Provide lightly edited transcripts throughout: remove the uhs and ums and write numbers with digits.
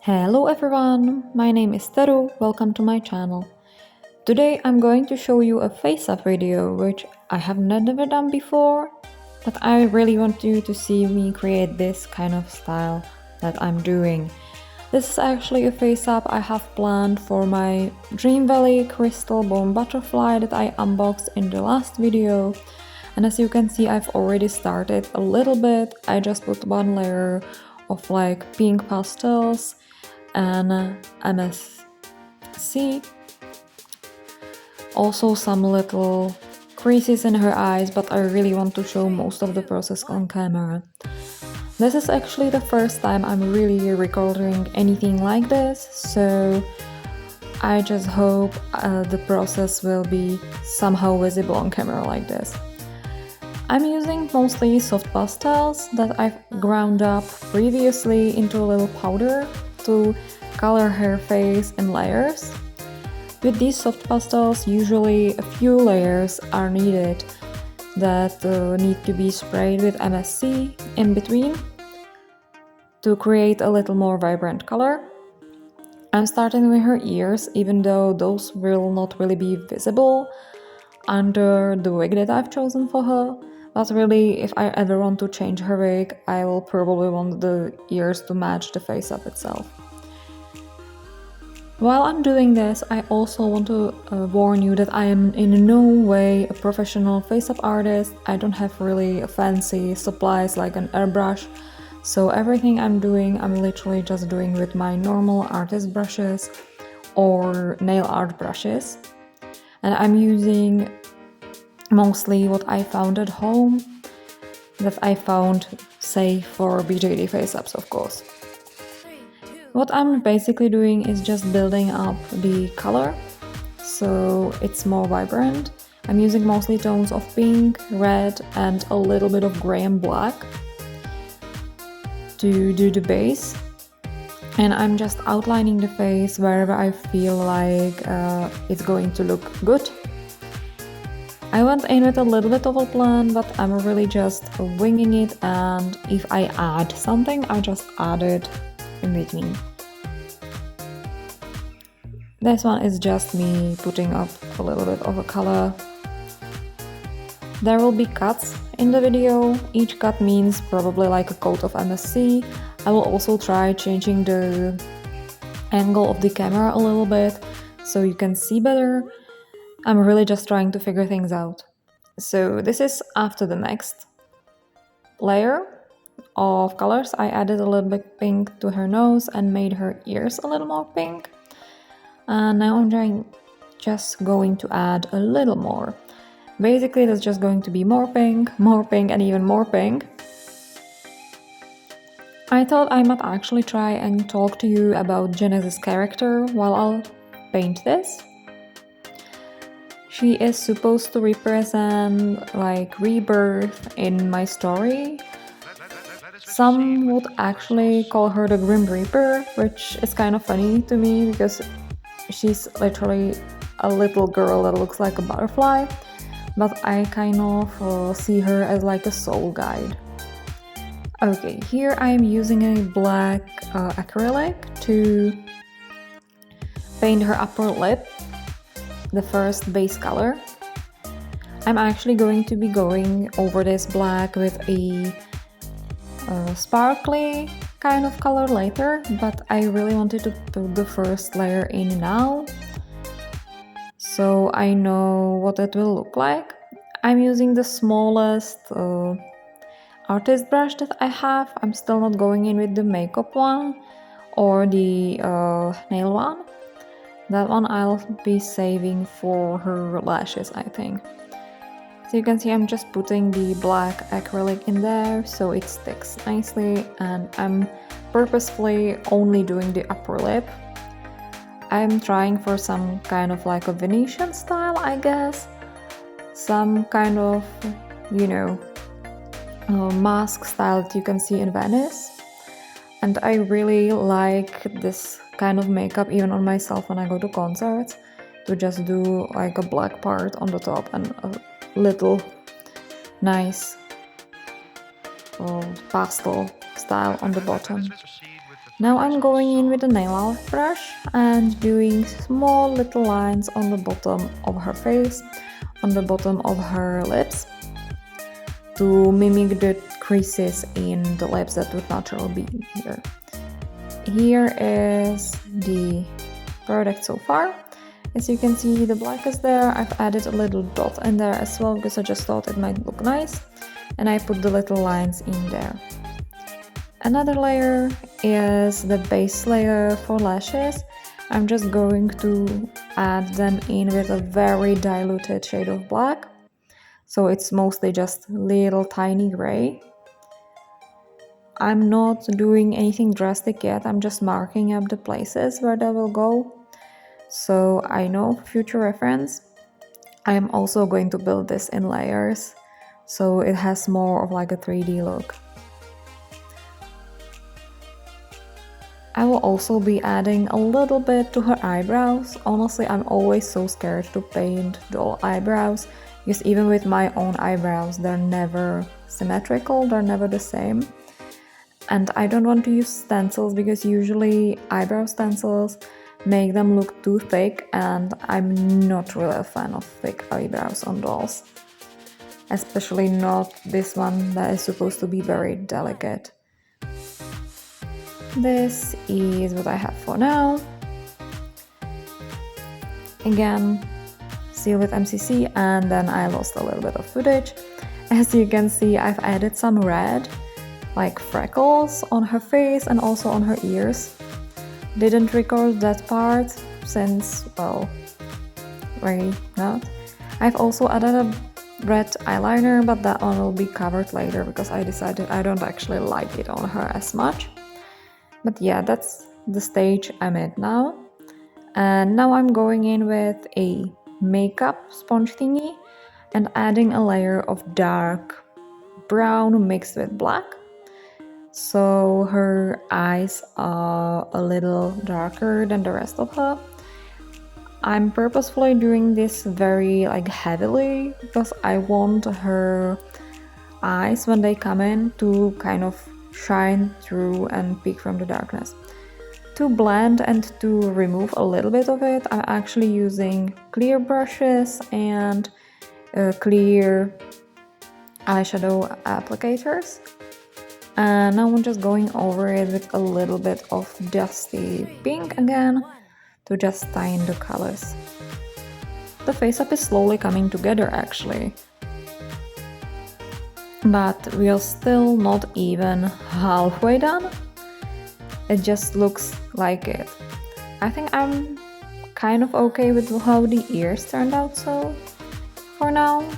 Hello everyone, my name is Teru, welcome to my channel. Today I'm going to show you a face-up video which I have never done before, but I really want you to see me create this kind of style that I'm doing. This is actually a face-up I have planned for my Dream Valley Crystal Bone Butterfly that I unboxed in the last video. And as you can see, I've already started a little bit. I just put one layer of like pink pastels and MSC. Also some little creases in her eyes, but I really want to show most of the process on camera. This is actually the first time I'm really recording anything like this, so I just hope the process will be somehow visible on camera like this. I'm using mostly soft pastels that I've ground up previously into a little powder to color her face in layers. With these soft pastels, usually a few layers are needed that need to be sprayed with MSC in between to create a little more vibrant color. I'm starting with her ears, even though those will not really be visible under the wig that I've chosen for her. But really, if I ever want to change her wig, I will probably want the ears to match the face up itself. While I'm doing this, I also want to warn you that I am in no way a professional face-up artist. I don't have really fancy supplies like an airbrush, so everything I'm doing, I'm literally just doing with my normal artist brushes or nail art brushes. And I'm using mostly what I found at home, that I found safe for BJD face-ups, of course. What I'm basically doing is just building up the color so it's more vibrant. I'm using mostly tones of pink, red and a little bit of grey and black to do the base. And I'm just outlining the face wherever I feel like it's going to look good. I went in with a little bit of a plan, but I'm really just winging it, and if I add something, I just add it in between. This one is just me putting up a little bit of a color. There will be cuts in the video. Each cut means probably like a coat of MSC. I will also try changing the angle of the camera a little bit so you can see better. I'm really just trying to figure things out. So this is after the next layer of colors. I added a little bit pink to her nose and made her ears a little more pink. And now I'm just going to add a little more. Basically that's just going to be more pink and even more pink. I thought I might actually try and talk to you about Genesis' character while I'll paint this. She is supposed to represent like rebirth in my story. Some would actually call her the Grim Reaper, which is kind of funny to me because she's literally a little girl that looks like a butterfly, but I kind of see her as like a soul guide. Okay, here I'm using a black acrylic to paint her upper lip, the first base color. I'm actually going to be going over this black with a sparkly kind of color later, but I really wanted to put the first layer in now so I know what it will look like. I'm using the smallest artist brush that I have. I'm still not going in with the makeup one or the nail one. That one I'll be saving for her lashes, I think. So you can see I'm just putting the black acrylic in there so it sticks nicely, and I'm purposefully only doing the upper lip. I'm trying for some kind of like a Venetian style, I guess. Some kind of, you know, mask style that you can see in Venice. And I really like this kind of makeup even on myself when I go to concerts, to just do like a black part on the top and a little nice pastel style on the bottom. Now I'm going in with a nail art brush and doing small little lines on the bottom of her face, on the bottom of her lips, to mimic the creases in the lips that would naturally be here. Here is the product so far. As you can see, the black is there. I've added a little dot in there as well because I just thought it might look nice, and I put the little lines in there. Another layer is the base layer for lashes. I'm just going to add them in with a very diluted shade of black, so it's mostly just little tiny gray. I'm not doing anything drastic yet, I'm just marking up the places where they will go. So I know for future reference, I am also going to build this in layers, so it has more of like a 3D look. I will also be adding a little bit to her eyebrows. Honestly, I'm always so scared to paint doll eyebrows, because even with my own eyebrows, they're never symmetrical, they're never the same. And I don't want to use stencils because usually eyebrow stencils make them look too thick, and I'm not really a fan of thick eyebrows on dolls. Especially not this one that is supposed to be very delicate. This is what I have for now. Again, seal with MCC, and then I lost a little bit of footage. As you can see, I've added some red, like freckles, on her face and also on her ears. Didn't record that part since, well, why not? I've also added a red eyeliner, but that one will be covered later because I decided I don't actually like it on her as much. But yeah, that's the stage I'm at now. And now I'm going in with a makeup sponge thingy and adding a layer of dark brown mixed with black. So her eyes are a little darker than the rest of her. I'm purposefully doing this very heavily because I want her eyes, when they come in, to kind of shine through and peek from the darkness. To blend and to remove a little bit of it, I'm actually using clear brushes and clear eyeshadow applicators. And now I'm just going over it with a little bit of dusty pink again to just tie in the colors. The face up is slowly coming together actually, but we are still not even halfway done. It just looks like it. I think I'm kind of okay with how the ears turned out so for now,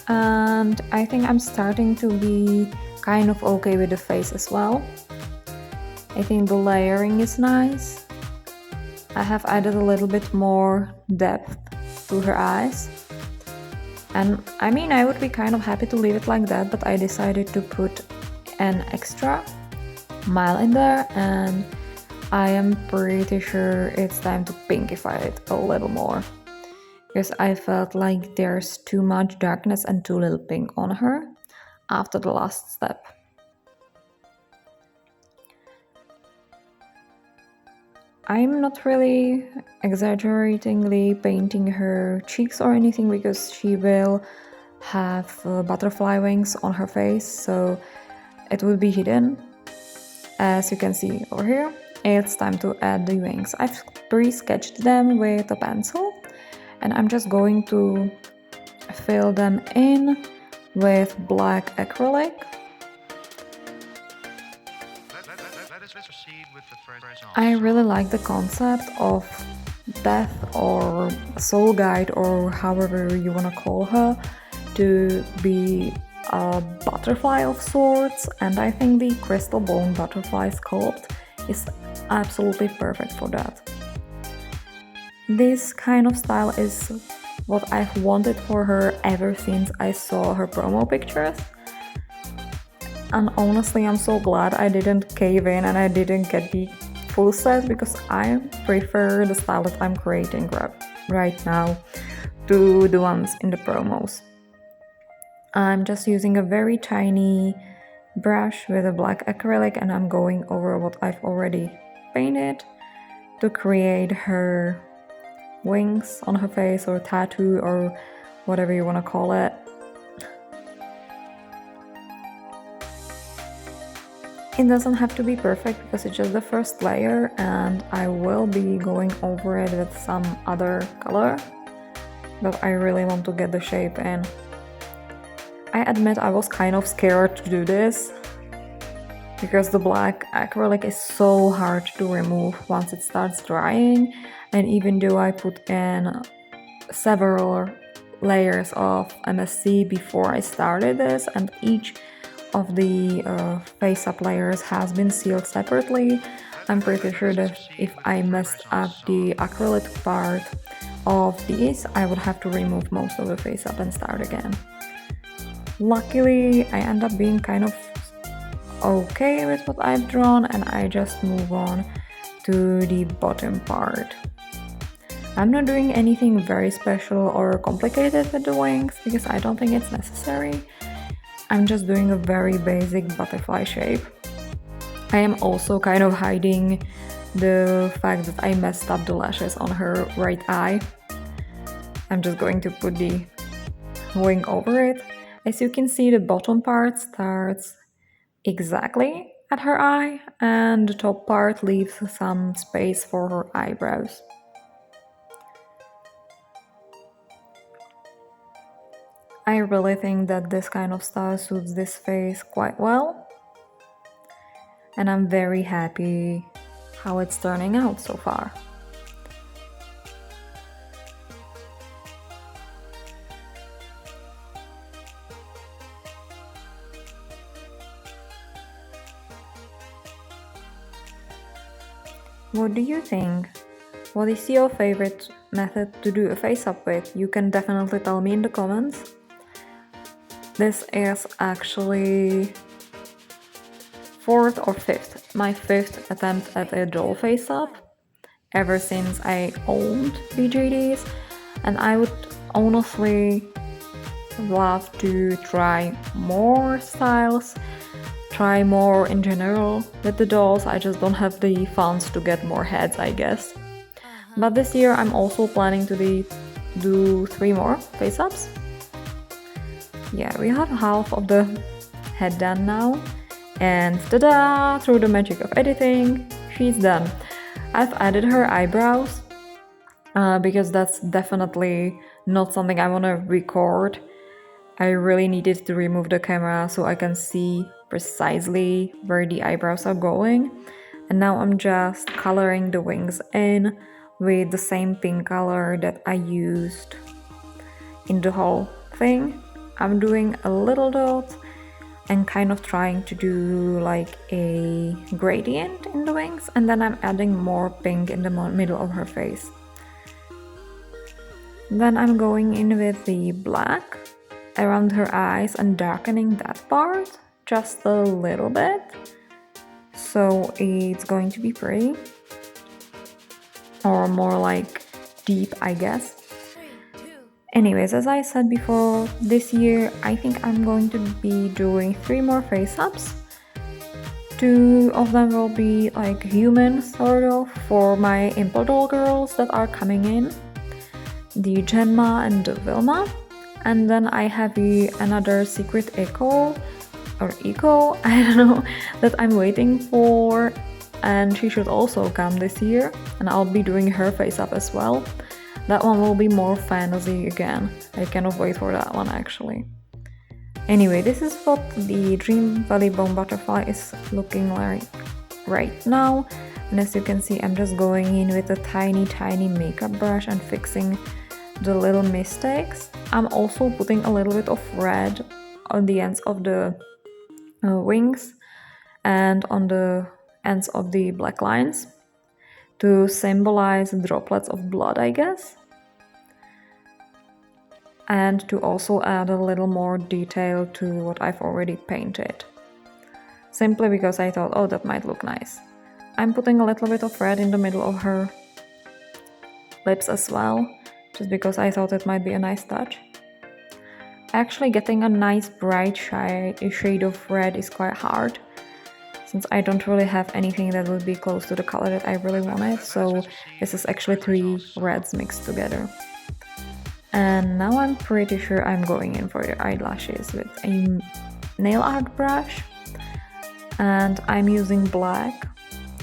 and I think I'm starting to be kind of okay with the face as well. I think the layering is nice. I have added a little bit more depth to her eyes. And I mean, I would be kind of happy to leave it like that, but I decided to put an extra mile in there, and I am pretty sure it's time to pinkify it a little more. Because I felt like there's too much darkness and too little pink on her after the last step. I'm not really exaggeratingly painting her cheeks or anything because she will have butterfly wings on her face, so it will be hidden. As you can see over here, it's time to add the wings. I've pre-sketched them with a pencil, and I'm just going to fill them in with black acrylic. I really like the concept of Death or Soul Guide, or however you want to call her, to be a butterfly of sorts, and I think the crystal bone butterfly sculpt is absolutely perfect for that. This kind of style is what I've wanted for her ever since I saw her promo pictures. And honestly, I'm so glad I didn't cave in and I didn't get the full set, because I prefer the style that I'm creating right now to the ones in the promos. I'm just using a very tiny brush with a black acrylic, and I'm going over what I've already painted to create her wings on her face, or tattoo, or whatever you want to call it. It doesn't have to be perfect because it's just the first layer, and I will be going over it with some other color, but I really want to get the shape in. I admit I was kind of scared to do this because the black acrylic is so hard to remove once it starts drying, and even though I put in several layers of MSC before I started this, and each of the face-up layers has been sealed separately, I'm pretty sure that if I messed up the acrylic part of these, I would have to remove most of the face-up and start again. Luckily, I end up being kind of okay with what I've drawn, and I just move on to the bottom part. I'm not doing anything very special or complicated with the wings because I don't think it's necessary. I'm just doing a very basic butterfly shape. I am also kind of hiding the fact that I messed up the lashes on her right eye. I'm just going to put the wing over it. As you can see, the bottom part starts exactly at her eye, and the top part leaves some space for her eyebrows. I really think that this kind of style suits this face quite well, and I'm very happy how it's turning out so far. What do you think? What is your favorite method to do a face-up with? You can definitely tell me in the comments. This is actually my fifth attempt at a doll face-up ever since I owned BJDs, and I would honestly love to try more styles, try more in general with the dolls. I just don't have the funds to get more heads, I guess. But this year I'm also planning to do 3 more face-ups. Yeah, we have half of the head done now, and ta-da! Through the magic of editing, she's done. I've added her eyebrows because that's definitely not something I want to record. I really needed to remove the camera so I can see precisely where the eyebrows are going, and now I'm just coloring the wings in with the same pink color that I used in the whole thing. I'm doing a little dot and kind of trying to do like a gradient in the wings, and then I'm adding more pink in the middle of her face. Then I'm going in with the black around her eyes and darkening that part just a little bit, so it's going to be pretty, or more like deep, I guess. Anyways, as I said before, this year I think I'm going to be doing 3 more face-ups. 2 of them will be like human, sort of, for my Impel Doll girls that are coming in, the Genma and the Vilma. And then I have another secret echo, I don't know, that I'm waiting for, and she should also come this year, and I'll be doing her face-up as well. That one will be more fantasy again. I cannot wait for that one, actually. Anyway, this is what the Dream Valley Bone Butterfly is looking like right now. And as you can see, I'm just going in with a tiny makeup brush and fixing the little mistakes. I'm also putting a little bit of red on the ends of the wings and on the ends of the black lines to symbolize droplets of blood, I guess. And to also add a little more detail to what I've already painted. Simply because I thought, oh, that might look nice. I'm putting a little bit of red in the middle of her lips as well, just because I thought it might be a nice touch. Actually, getting a nice bright shade of red is quite hard, since I don't really have anything that would be close to the color that I really wanted. So this is actually 3 reds mixed together. And now I'm pretty sure I'm going in for the eyelashes with a nail art brush. And I'm using black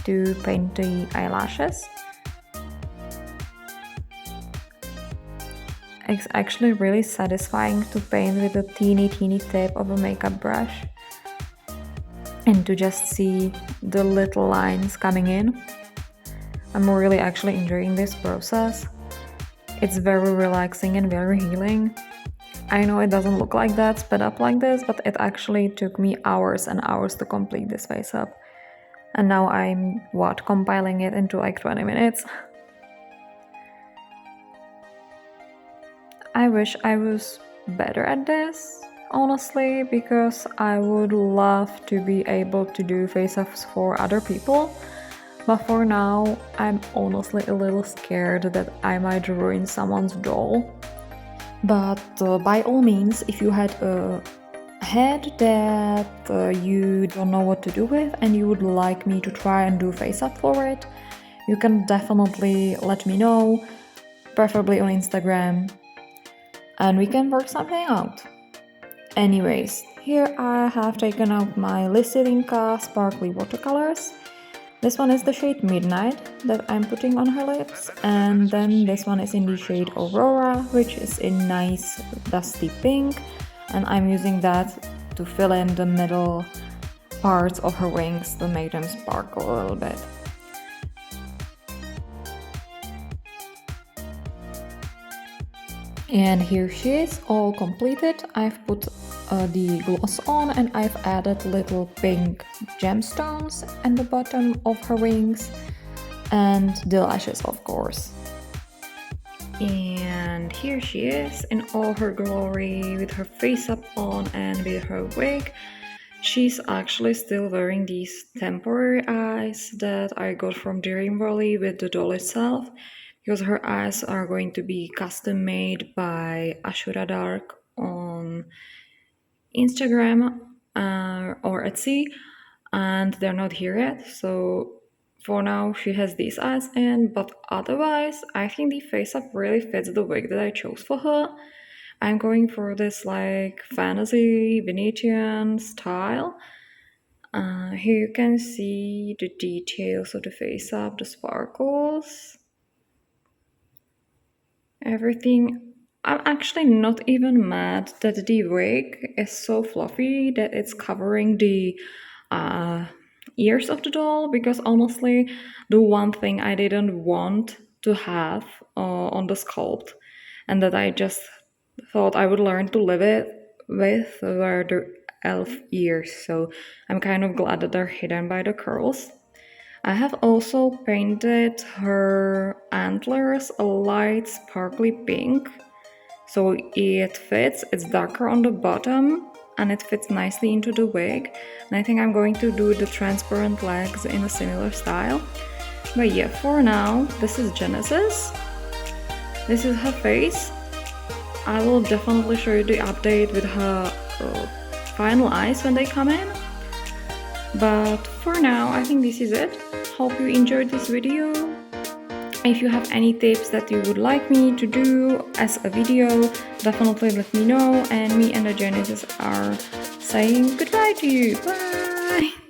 to paint the eyelashes. It's actually really satisfying to paint with a teeny tip of a makeup brush and to just see the little lines coming in. I'm really actually enjoying this process. It's very relaxing and very healing. I know it doesn't look like that sped up like this, but it actually took me hours and hours to complete this face up. And now I'm, compiling it into like 20 minutes. I wish I was better at this, honestly, because I would love to be able to do face-ups for other people. But for now, I'm honestly a little scared that I might ruin someone's doll. But by all means, if you had a head that you don't know what to do with and you would like me to try and do face up for it, you can definitely let me know, preferably on Instagram, and we can work something out. Anyways, here I have taken out my Lysilinka sparkly watercolors. This one is the shade Midnight that I'm putting on her lips, and then this one is in the shade Aurora, which is a nice dusty pink, and I'm using that to fill in the middle parts of her wings to make them sparkle a little bit. And here she is, all completed. I've put the gloss on and I've added little pink gemstones at the bottom of her wings and the lashes, of course. And here she is in all her glory with her face up on and with her wig. She's actually still wearing these temporary eyes that I got from Dream Valley with the doll itself, because her eyes are going to be custom made by Ashura Dark on Instagram or Etsy, and they're not here yet. So for now she has these eyes in, but otherwise I think the face up really fits the wig that I chose for her. I'm going for this like fantasy Venetian style. Here you can see the details of the face up, the sparkles, everything. I'm actually not even mad that the wig is so fluffy that it's covering the ears of the doll, because honestly, the one thing I didn't want to have on the sculpt and that I just thought I would learn to live it with were the elf ears, so I'm kind of glad that they're hidden by the curls. I have also painted her antlers a light sparkly pink, so it fits. It's darker on the bottom and it fits nicely into the wig, and I think I'm going to do the transparent legs in a similar style. But yeah, for now, this is Genesis. This is her face. I will definitely show you the update with her final eyes when they come in. But for now, I think this is it. Hope you enjoyed this video. If you have any tips that you would like me to do as a video, definitely let me know. And me and the Genesis are saying goodbye to you. Bye!